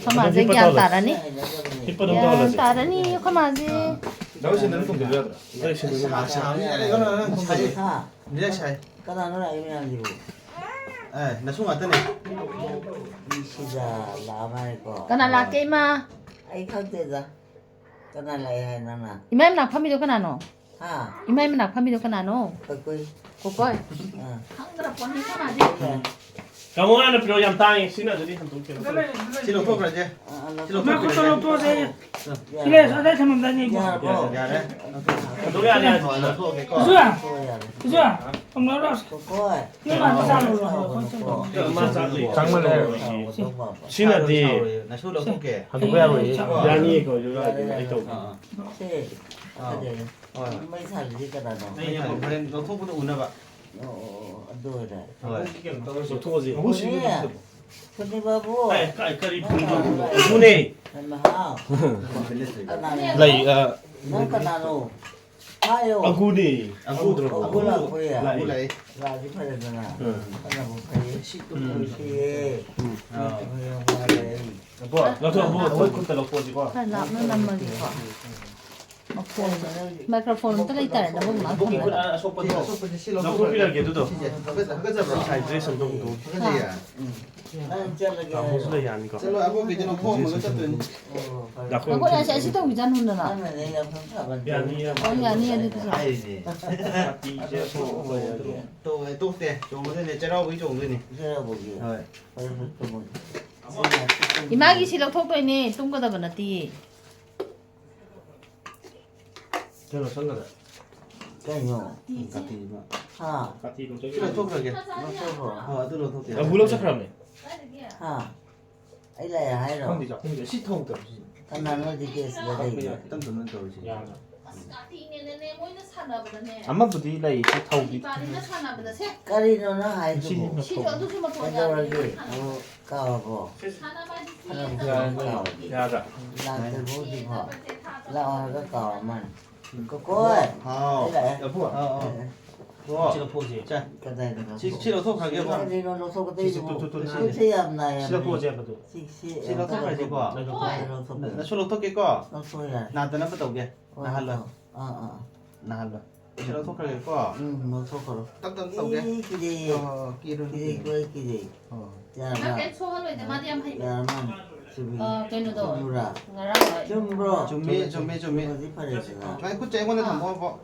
가마지 갸따라니 힙도 떨어지. 갸따라니 가마지 당신은 좀 들려더라. 당신은 이거는 차이. 하. 이제 차이. 까나는 아니면 지고. 에, 나 총 왔더니. 이시자 라마이 거. 까나라 게임아 아이 컨테다. 까나라이 하나나. 이마임 낙파미도 까나노 하. 이마임 낙파미도 까나노 거기. 고거이 어. 한그라 뻔히 가마지 강원하는 필요 양 땅에 신나들이 한 동께. 실로 토그라지. 실로 막 토그라지. 그걸로 또 세. 이래 사대 참면 다니. 야, 뭐. 야래. 노래 안 해야지. 나 토게 거. 그수야. 뭐야. 그수야. 엄마로 그거. 이만 사로. 엄마 자지. 장만을 해. 신나디. 나 실로 토게. 한국야로 야니 거 요라 이거. 세. 그래. mấy sao gì cái đó đây là một bên nó thuốc có uống đâu ạ? đôi đấy. 저 토거지. Con đi bao bố. cái 분이 Mà hao. lại Nó cái nào đâu. Ayo. 아구니. 아구 들어. Agu là quê à? Uống lại. Là cái phải là nào? Cái nào cũng phải xịt tụi xì. Qua đây. 나도 뭐 그때 넣고지 봐. 라면 남말이 거 마이크로폰 또 있다래 나 보고 거기 그 나 소포도. 실로 나 불필요한 게 두도. cái gì vậy? 잘 드레스 동도. cái gì à? Anh chơi là 아 무슨 얘기 아니까. 실로 아버 cái nó thuốc mà nó chất từ. 나 나 거기 아시 아시 또 위장 혼나나 Anh này đây là không phải vấn đề. 야니야. 거기 아니야 그래서 ai gì? 이제 소 tôi tốt thế, chỗ thế này chơi đâu với chỗ đây này. Chơi là bộ gì? Rồi. 이마기 실력 톡도이니 똥거다 보나티 저는 선거다. Cái nhỏ. Cà thì mà. Ha. 같이 좀 저기. Cái này thuốc rồi kìa. Nó chơi rồi. Tôi là thuốc kìa. 야 물렁 착하네. Ha. Ấy là hay rồi. 형디죠. 형디 시통 때. Cái nào nó gì kia là đây. Tâm tưởng nó rồi chứ. 야. 안 안만 부디 라이 시타오기. Cái đi nó hay chứ. 시저도 좀 Cái đâu là gì? Cao bộ. Cao. 야자. Làm từ bố gì họ. Lao cái cao mà. Cô ơi. Hào. Đấy là. 여보. Cô. 시로 포지. 자, Cái này là nó. 실로 thuốc 하게 Cái 봐. đi nó thôi cái gì. 또. Cái gì em này. 시로 포지 해봐도. 실로 thuốc 하게 봐. Nó thôi. 나 실로 thuốc cái co. Nó thôi à. 나한테 나 붙어 오게. 나 할래. 나 할래. 실로 thuốc 하게 co. Nó thôi rồi. 딱딱 오게. Cái gì? 끼를. Cái gì cái gì? Dạ mà. Dạ mà. 걔네도 Mura. 나랑 Chum bro. 준비. Gì phải được nào? 아니 그때 이번에 다 먹어.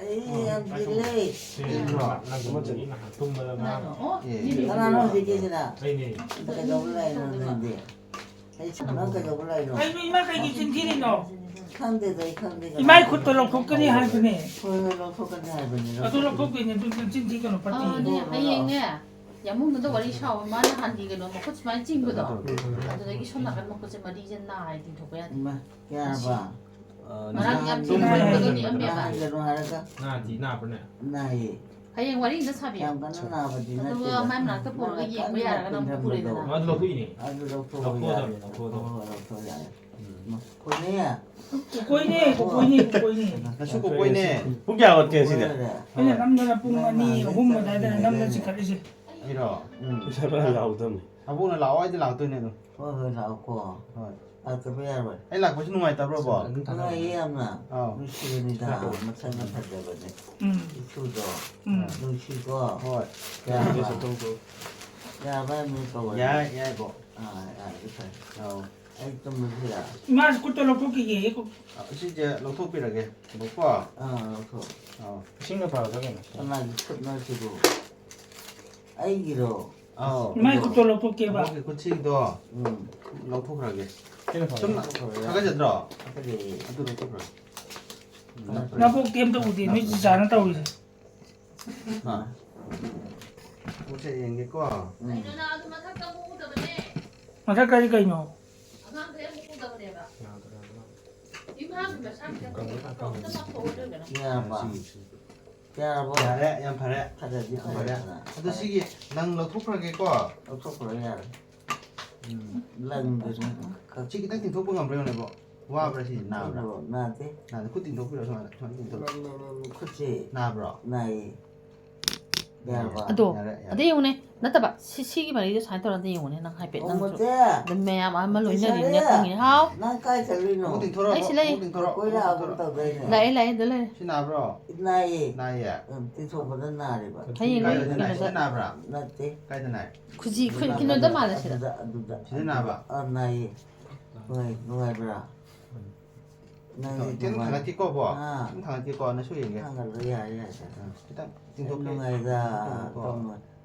Ấy em đi lấy. 예. Cái nào nó gì kia nào? 아니네. Cái đâu lại nó làm gì? Ấy nó cái đâu lại nó. 아이고 이마가 이게 진실이 너. Không thể thấy không thể. 이마이 콧돌로 복근이 할 거네. Thôi nó không cần hai bên nữa. 아돌로 복근이 좀 진실이 너 빠지. 하이행에 야 먹는데 원리 샤워 많이 한디게 너 먹고 많이 찡거든 아주 내기 손 나가 먹고 좀 말이 이제 나 아이디 도고야 Mà cái bà. 나랑 야 찡거 먹거든이 엄마가 Cái nó hay cái. 나디 나버네. Này. 하이행 원리 이제 사비 Em có nó nào mà đi nó. 그거 마음 나서 보는 거 얘기 뭐야 나 부르잖아 아들로 후이니. 아주 좋고. 넣고도. 코네. 고이네 고이네. 나 축구 보이네. 부기야 어때 시대? 그냥 남자가 뿡하니 homma 다들 남자지 가리지. 이러. 사람 나오던. 아보는 나와 이제 나올 때네. Có hơi nào của. À cái bây giờ rồi. ấy là có chút ngoài tập rồi bỏ. Nó em nè. Ờ. Nó xưa đi ra. Nó xem nó thật đẹp vậy. 응. Nó xưa rồi. 응. Nó xưa có. thôi. Dạ 그래서 bà. 동고. Dạ bà mình cầu. dạ bộ. Cái phải. ờ Anh trong mình gì à? 이마 콧돌로 복기게 이거 진짜 로토 비라게 못 봐. Nó thôi. 신경 봐도 되겠네. Nó là cái nó chỉ đủ. Ấy gì rồi. 이마이 콧돌로 복기 봐. 거기 고치기도 로토 그러게. 좀 나가지 들어. Cái gì? 아도 로토 그래. 나 복기 엠도 우디 미지 잘한다고 이제. 아. 고치 연기 거. 마사까지가 이노. Dạ bà. Dạ bà. 야래 양파래. Thật là gì phải 양파래. đấy. 아도 시기 난 로토 그러게 거. Nó không phải là. Lần rồi. 시기 딱 띵토 뽕 감브레네 뭐. 와 브라시 나. Nào nào thế. 나 쿠 띵토 비라 저 띵토. Có gì? 나 브라. Này. 야봐. 아도 어디 용네 나타봐 시기 말이죠 산토 어디 용네 나 하이페 나 어머제 매야 아마 로이네 링네 하우 난까지 들리노. 무딩 돌아 무딩 돌아 꼬이라 하고 또 되네. 라이 들래 신나브로 나이 나이야 뒤소보다 나리 봐. 하이 가이드나이 신나브라 나지. 가이드나이 굳이 그노도 말하시다 누다. 신나봐 나이. 누가 브라. 나이 tiếng thằng kia co bỏ À. thằng kia co nó xuất hiện kìa 한가로 야야. 일단 tiếng thuốc kia 누가이다.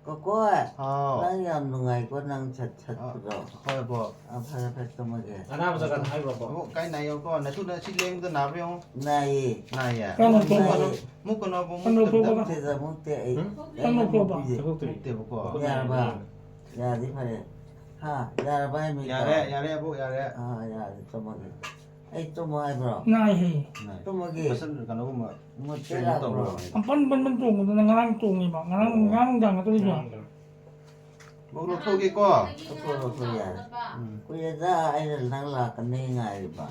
꼬꼬. ờ 나이 누가이 꼬낭 찻찻으로. thôi bỏ 아파라 패스모게. 하나부터 간 하이버 cái này ông con này chút nữa xin lên tôi nào với ông 나이. này à Con múc một con con. múc con nó múc Con một tầm con. tầm 못해서 못해. 한번 뽑아. 저것들이 tiểu của 야 봐. 야 니파래. 하. 야 봐이 미. nhà đây bố nhà đây 아, 야, 또 뭐게. 에이 또 뭐 해 bro. 나이 해. này 또 뭐게. mà sân cả nó mà 뭐 chơi 때라 tổng bro. rồi 한번번 쫑고 나랑 쫑이 봐. 나랑 장 또 좋아. bố nó thôi kia co 또 소리야. 그래다 아이들 날라 끝내 nga이 봐.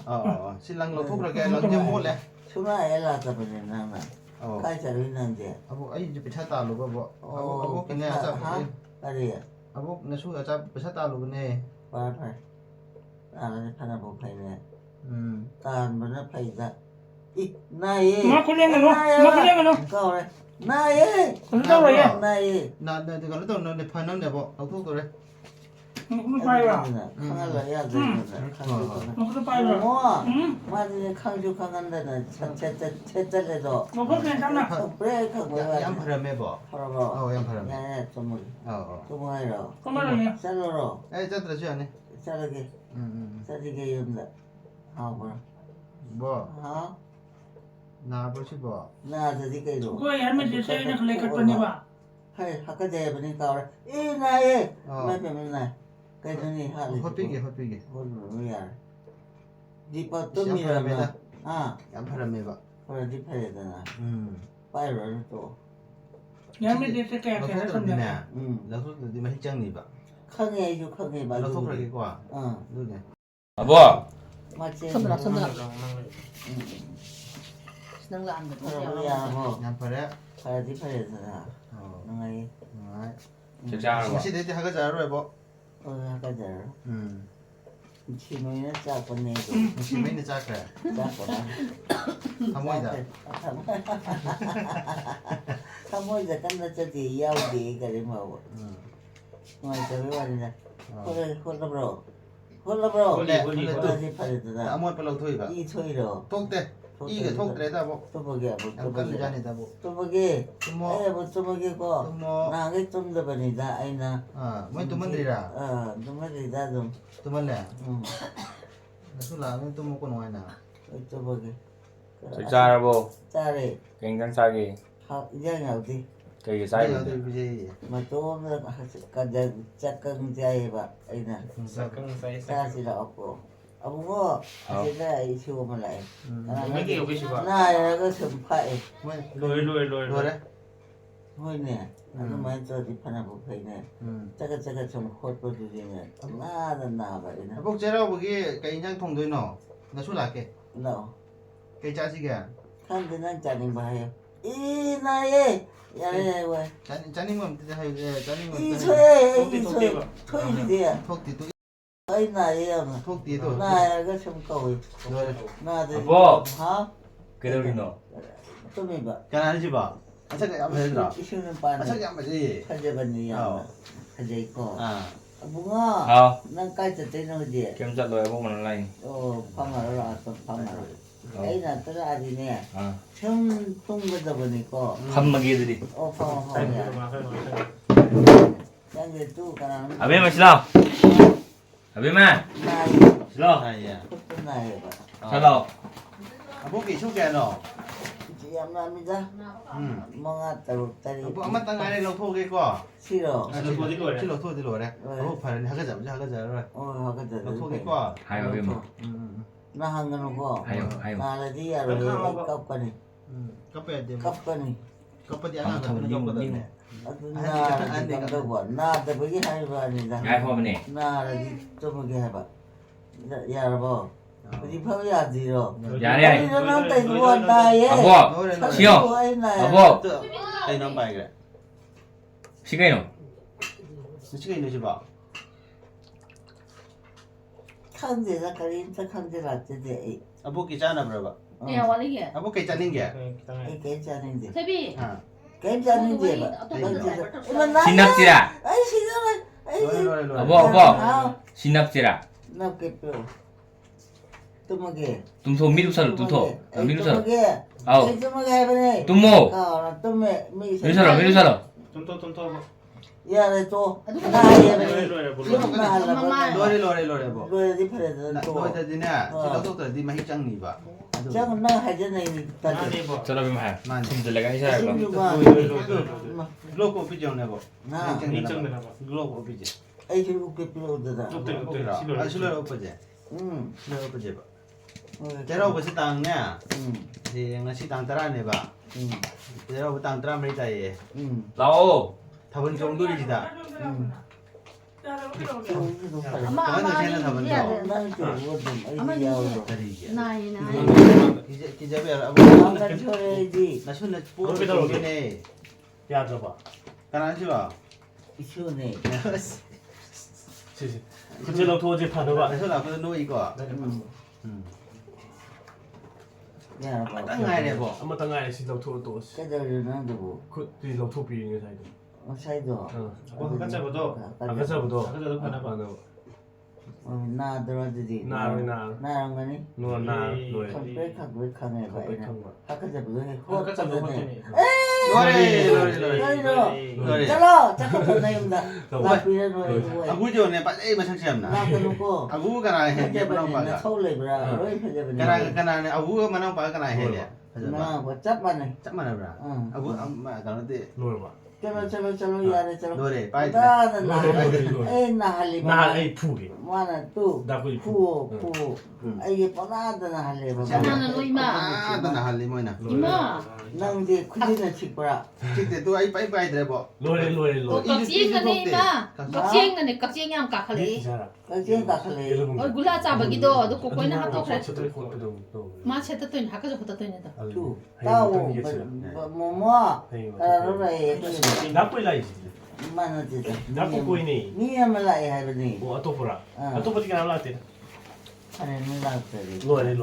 xin lăng lột thuốc rồi kìa lột nhâm mốt này 추나 애라 때문에 나나. 가이자로 있는데. bố ấy bị sát tà luôn bố bố cái này sao 그래. bố nó xuống ở cha bị sát tà luôn cái này 봐봐. 나는 하나 못 파이네. 딴거는 파이다. 이 나이. 까오래. 나이. 나이. là thì còn nó tao nó để phơi nắng để bộ lột thuốc rồi đấy 강할라 해야 되는데. 너도 빨리 와. 뭐? 맞으니 강주 강한다는 채짤래도 너도 괜찮아. 브레이크 뭐야? em phải làm bộ 팔아봐. em phải làm 야야 좀 좀 해라. 그만해. 쌀로로 에 chắc là chuyện này 쌀게 쌀게 연다. 아 뭐라? bộ 아? na bố chứ bộ 나도 니까이로. 그거 할머니 세이는 그래 갔더니 봐. 할 아까 전에 보니까 그래. 이 나이. 맨 나. 그러더니 하리. hốt pí kìa 뭐야? 니빠 또 미라면. 아, em phải làm bộ 그래 니파야 되나. 빨리 또. 할머니 세게 lột 이렇게 thuốc rồi đi 했었네. nè lột thuốc rồi đi mà hết chân gì vậy 강해 주 강해 맞아. lột thuốc rồi cái quả 어. luôn nè 아빠 맞지. 손들어 신랑도 안 돼. 그러야 뭐. em phải đấy 가야지 파야잖아. 너희 đấy 진짜 xin đấy thì hai cái giờ rồi bộ 아까 저 치노이는 짜고내고 xin mấy nữa chắc kìa 짜고나. không có gì 사모이자 끝났지 야우디 그래 뭐. 저기 와리나. 홀라브로. 가야지 파야잖아. đã mua phải lột thôi vậy 이 초이로. thuốc tê y cái thuốc đấy ra bộ 또 보게 em cân thời gian này ra bộ 또 보게. tôi mua 또 보게고. tôi mua 나게 좀 더 버니다 아이나. mấy tôi mất đi ra 좀 버리다 좀. tôi mất nè nó xuống là tôi mua con ngoài nào 또 보게. 진짜라고 짜리. 굉장히 싸게 이장이 어디? 되게 bây 싸게 giờ tôi cái gì mà tôi 가자 작은 자에 봐 이나 사실 없고 아무거 제가 이 시험을 해. 여기 여기 시바 나 이거 선파에 로이 rồi đấy 뭐네. 아주 많이 저기 파나 보이네. 제가 좀 헛도 주지네. 나는 나봐 이나. bốc chế đâu cái nhang thùng thôi nó xuống là cái 너 cái cha gì kìa 한드는 짜는 봐요. 이 나에 야야 왜? chán mà hay chán 이 mà 초에 초이 돼야. thuốc thì tôi 이 나에 thuốc tí thôi 나 이거 좀 거위. rồi 나도 아빠. 하? 그대로 너 좀 해봐. cái này gì bảo anh chắc cái em phải rồi 이슈는 anh 빠네. chắc em phải gì 가져갔니야. 가져 있고. à 붕어. 아 난 깔때 되는 거지. 겸사 너 해보면 온라인 방아를 왔어 방아를. 애나 떨어지네. 아 처음 동거다 보니까. 밥먹이들이 방아야. 양게 쭉 가는. 아베만 싫어 아베만 나이. 싫어 này à 그때 나이 봐. 싫어 bốc kỳ số kìa nó 감사합니다. 뭔가 따로따리. bốc mất tăng ngay đây lột thuốc cái quả 싫어. chứ lột thuốc thì lột đấy bốc phải hai cái giờ rồi 하거든. lột thuốc cái quả 하요 아베만 나 한거는고. 하요 나라디야로 깝거니. cấp về thì 깝거니. cấp về thì ăn là nó cấp về 나 감도고 나도 보기 할 바니다. 야이 포함네 나라디 좀 보게 해봐. 야라보. 우리 파야지로. 야래 너는 또 이거 나에. 아빠 치영 아빠 đây nó bài kìa 시간이노. 시간 있는 봐. 칸데다 가린다 칸데라 때데 아보 기잖아 브라바. 야 와리게 아보 기잖는 게. 이 괜찮은데 세비 아. 괜찮은데 봐 신납지라. 아이 시간을 아이 아버. 신납지라. 나게뼈 뚜먹게 tumso mirusalu tumso. Mirusalu. 뚜먹게 아우. 뚜먹게 해보네 tummo. 아 뚜먹게 Mirusalu. 톰톰톰톰. 야래 또 누가 나 로레 해보네 로레 볼로. 로레 뭐. 로레 디프레드 또 너한테 디나. 지도도 디 마히 짱니 봐. 짱은 나 하잖아 이 아니 뭐. Chalo bima. Man. Tumjalaga isa lo. 글로코 비정 내고. 나 니정도 나봐. 글로코 비지. 아이 저거 깨표도다 뚝뚝 뚝뚝. 아 실로 오빠제. 응 실로 오빠제 봐. 제로 버시 땅냐. 이 ngasi 땅 따라네 봐. 제로 땅 따라 메다예. Lao. 답은 정도리지다. 엄마 나는 좀 어디 야오로 다리게. 나이 기자베 나는 저래지 나 손에 보고네. 야 줘봐. 가라지 봐. 시원해 지지. 그제로 도저히 파도가. 나 손 앞에서 누워 이거. 야 봐. 땅아래 봐. 아마 당가에 시도 토도. 깨달으는 거 그뒤 로토비 있는 사이도. 사이도 어. 가짜보도. 아가서부터. 가짜도 파나 봐. 나 들어주지 나랑 나랑 거니 누나 노예. 컴백하고 강해 봐 아까 저보다 해 아까 먹었더니. 노래. 잘라 잠깐 나 용다 나 비려 노래 아구 전에 빨리 마상치암나. 나 그놓고 아구 가나 해. 해제버네 나 나 서울에 그라 로이 해제버네 가나 아구 만나 봐 가나 해. 나 뭐짭만해 짝만 해라. 응 아구 엄마 나한테 노예 봐. चलो यार चलो 노래 빨리. ए नहाली 나 에이 푸기. माना तू 나 거기 फू ये पना द नहाले 나는 이마 아, 나 할리 뭐나. 이마 नंगे खुदिन छिपरा 그때 또 아이 빠이빠이 들어 봐. 노래. 깍지행가네 이마 깍지행가네 깍지행양 깍할래 괜찮아. कजे काखले 어 굴라 짜바기도 너 코코이나 하도 그래 저들 것도 마 쳇다 하까지 붙다 떠니다 तू ताओ मोमो 그러래 나쁘이 라이지. मानो ते 나쁘 보이니. 니야말라에 하더니 뭐 어떠보라. 어떠보지가 나올라때. 하는 나한테 노래.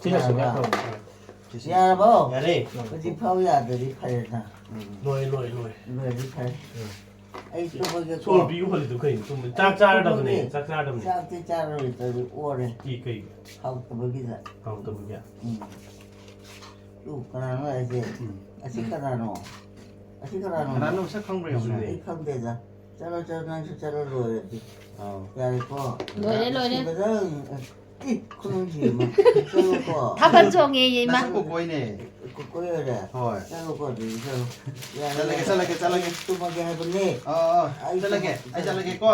진짜 좋아. 야 봐. 야래. 그지 파우야들이 팔다. 노래. 노래지 팔. 아이 또 거기 서울 비교하기도 거의 좀 짝짝하다더니 짝짝하다더니 짝지 짜로 있더니 오래 이거 하고 또 거기다. 아무도 모르냐. 또 그러나 이제 아시카라노. 나는 색깔 모르겠네. 이 컴대자. 짜로 노래지. 야 이거. 노래 이 그런지 뭐. 짜로 다반종에 나 이마 자꾸 보이네. 꼬여래. 헐. 짜로 야 잘라게. 또 뭐게 해보니. 잘라게 거.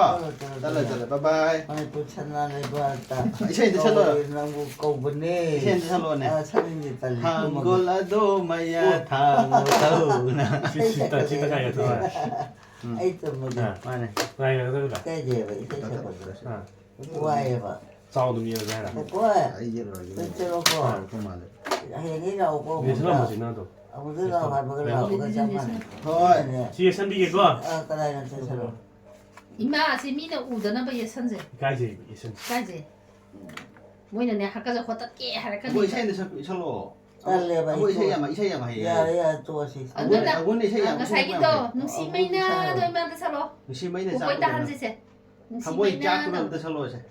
잘라. 바이바이. 아니 또 찬나를 봤다. 이제 잘라. 나무 꼬보네. 이제 잘라네. 아 찬인지 빨리. 한골라도 마야 타노타우나. 진짜 가야 돼. 아이 또 뭐게. 맞네. 나이가 그러다. 깨지해봐. 이제 잡아줘. 좋아해봐. 싸우도 미안해 해라. 좋아해. 이제로 진짜로 정말. 행이라 오고. 내 사람 뭐지 나도. 아무데나 가보거라. 그거 잠깐. 헐. 뒤에 선비게 거. 아 그래 진짜로. 이마 세미는 우드나 봐야 선제 가지 이선. 가지 뭐이는 내 하까지 호딱게 하라카니 뭐 이사인데 철로. 딸래봐. 뭐 이사야마 해. 야야 좋아시. 아군이 이사야. 그 사기도 눈시마이나 너 이마한테 살로 무시마이네 보고 있다 한지세 한보이 눈시마이나 짝으로부터 철로세.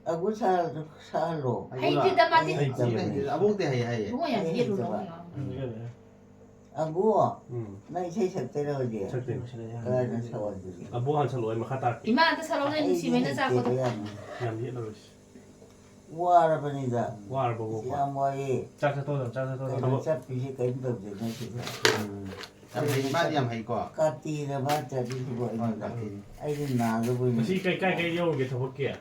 아구 살로. 하이트다 마디 아복대 하이. 뭐야 이게 루로야 아구. 응. 나 이제 적대로지. 절대. 그래 세워주지. 뭐 한참 로에 막 하다. 이마한테 살로는 눈시마이나 사고도 얌이 너. 와라버니다. 와를 보고. 야 뭐이. 짝짝도. cap 비시 cái 마디암 하이 거. 까띠나 바자 비시 뭐 아이는 나도 보이네 다시 깔깔 여우게 더 볼게.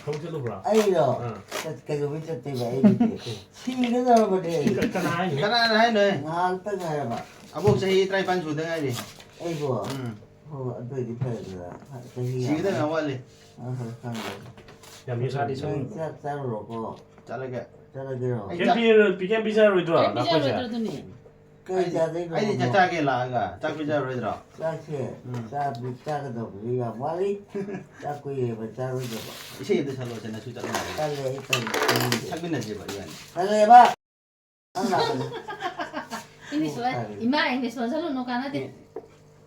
검색도 보라. 아이로 cái 위치 때 봐야지 시가 나버리 깔깔하니. 가나 하이네. 아 따가 봐 아복 사이 트라이판 주든 하이. 아이고 어 어디 패더라 지금 나와래. 얌이 사디 선. 짜로고 잘라게. 짜라기로 캠피를 비캠 비자로 들어. 비자로 들더니 cây ra đấy rồi 아니 자자게 라가 자꾸자 그러더라. cha xe cha bị cha cái đầu đi vào quá đi cha quỳ và cha rồi được 이세이도 살로 전에 수자. ta lệ ta 창빈나 집 이건. ta lệ ba ăn nào ini suai ima ini suai selalu nukana deh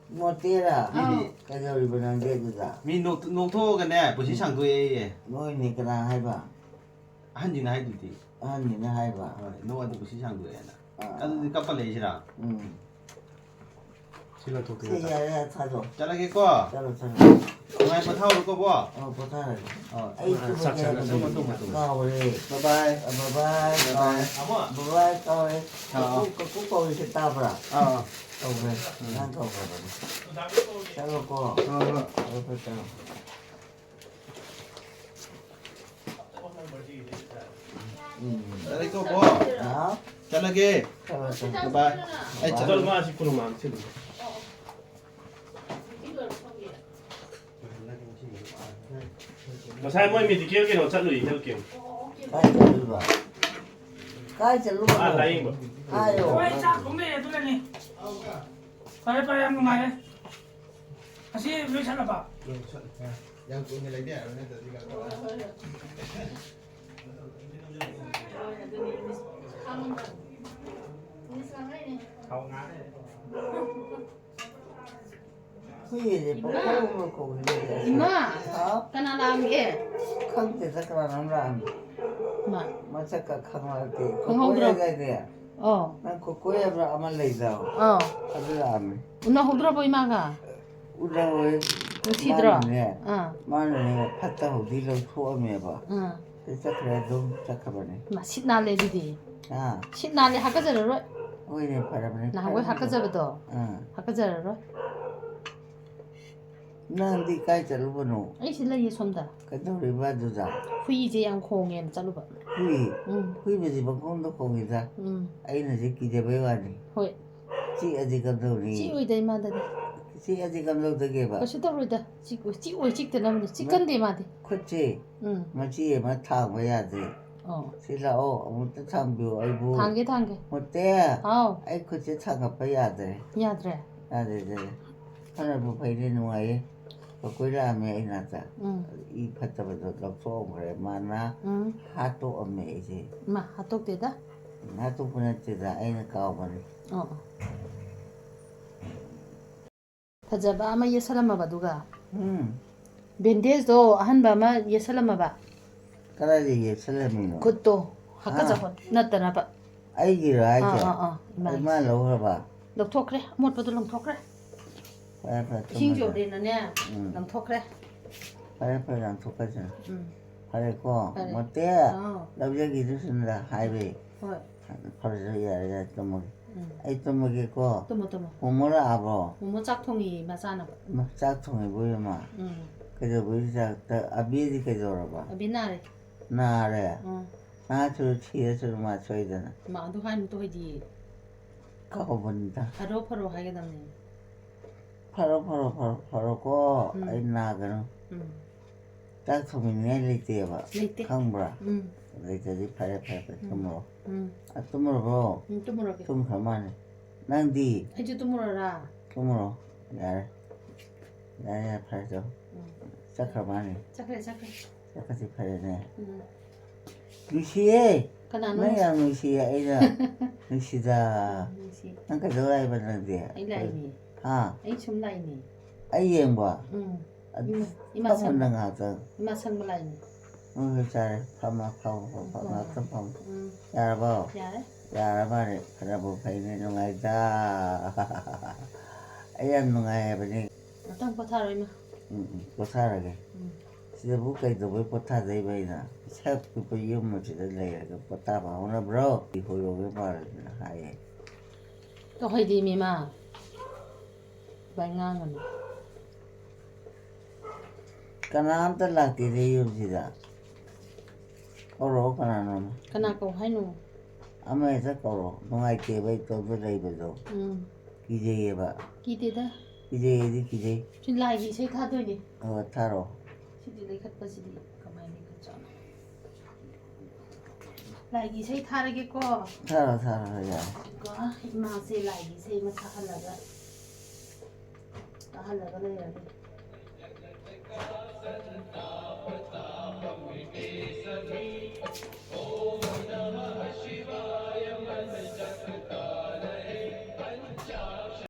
một tia à 미리 cái đầu đi bên ăn kia được à 미 녹토 근데 보시 창도에 ngôi này cái nào hay bà 한지나 해도디. ăn gì nó hay bà 너한테 보시 창도에 나. à 까도 까빨레시라. 시간 더 thế giờ ra thay rồi 잘하겠고. cha rồi thay rồi 정말 뭐 타올 거 봐. có thay rồi 어. ấy tôi bây giờ cao đi 바이바이. bye bye 아마. bye bye cao đi cũng coi sẽ tao bà 어. cầu về đang cầu về sao rồi cô phải sao 잘하겠고 뭐. đó 잘하게. sao rồi sao 바이바이. 아이 자. 얼마 싶고는 마음 치는 거 sai mỗi mình thì kêu cái nó chặt lụi theo kiểu cái chân lúc à lấy mà ai rồi Ôi, chắc cũng đây, tôi đây này. Phải phải em ngoài đấy. À, chị với sao là bảo? 양 돈이 lấy điện nên tự đi gặp. cái gì thì bố mà cùng gì ima đó kana làm gì không thể chắc là nó làm mà chắc là không là thì Không có được. cái này nó có em là mà lấy đâu cái làm una hodra boy maga udah rồi sidra mà này phát tao đi lâu thua mẹ bà 응 thế chắc là đúng chắc các bạn này 마 신나래 디디 à 신나래 하까자르로 ôi này phải là bạn 나 하고 하까자부터 하까자르로 nàng đi cái chả lúc nào 아이 신라 이 손다 cái đâu đi bao giờ ra 후이 제 양콩에 자루바 hui 응 hui bây giờ bằng con đâu có người ra 응 ấy là gì kỳ bây giờ này 호이 chị ở gì cầm đầu này 찌오이 데마다 chị ở gì cầm đầu tới kia bà 거시더로다 찌오이 찍더라면 찍건데 마데 그렇지 응 mà chị mà thằng bây giờ thì chị là ô ông ta thằng biểu ấy bu 단계 một té 아우 ấy cứ chỉ thằng gặp bây giờ thì 야드레 à để 하나 뭐 phải ngoài có cuối ra mẹ anh là ta 응 이 파트 버도 덕소 그래 마나 응 하도 엄매지 마 핫독되다 하도 보냈지다 애는 가오버리 타자바 아마 예살라마 바두가 음 벤데스도 한바마 예살라마 바 그래야지 예슬람이노 그것도 하까자 나타나 봐 아이기를 알지 이마 얼마나 오해봐 럭톡그래 못 봐도 럭톡그래 싱조리는 럭톡그래 파래파랑 똑같아 응 파래고 파래. 못돼 남자기 주신다 하이웨이 헐 파래야 또 응 아이 또 먹겠고 또뭐 고모라 아버 뭐뭐 짝통이 맞잖아 막 짝퉁이 보여마 응 그저 보이자 아비지 그저러봐 비나래 나래 응 나저 치에서 맞춰야 되나 마도 하면 또 해지 가고본다 바로 하게 되네 바로고 아이 나가는 응 짝퉁이 내리대봐 레이테 강브라 응 레이테디 파래 tumuro 응 tumuro 또 물어게 tum 가만히 난디 해주 또 물어라 tumuro 야야 파래죠 짝가만히 착해 짝같이 파래네 응 루시에 가나노 나야 루시야 애가 루시다 난가 너라이 봤는데 아이라이니 아 아이 춤라이니 아이엠 봐 응 이마 상당 하다 이마 상물라이니 잘 파마 파고 응 야라봐 야래 야라바네 그러고 파이네 농아이다 아이안 농아이버니 어떤 포타로 이마 보살하게 진짜 무까지도 왜 보타다 이바이나 새우도 뭐 이용을 지들래 보타봐 오늘 브로 이 호요게 말이나 하예 또 해디 미마 발강은 까나암 달라게 레이움지다 어로 까나놈 kana ko hainu 아마에서 거로 농아이게 바이 또도 레이버도 기제예봐 kiteda 기제예디 기제 chinlai sei tha thôi đi 타로 sidi lấy khát pa sidi kamai ni ka chana ꯂꯥꯏꯒꯤ ꯏꯁꯩ ꯊꯥꯔꯒꯦꯀꯣ 살아 야 ꯑꯗꯨꯒ ꯏꯃꯥꯁꯦ ꯂꯥꯏꯒꯤ ꯏꯁꯩ ꯑꯃ ꯇꯥꯍꯜꯂꯒ ꯂꯩꯔꯒꯦ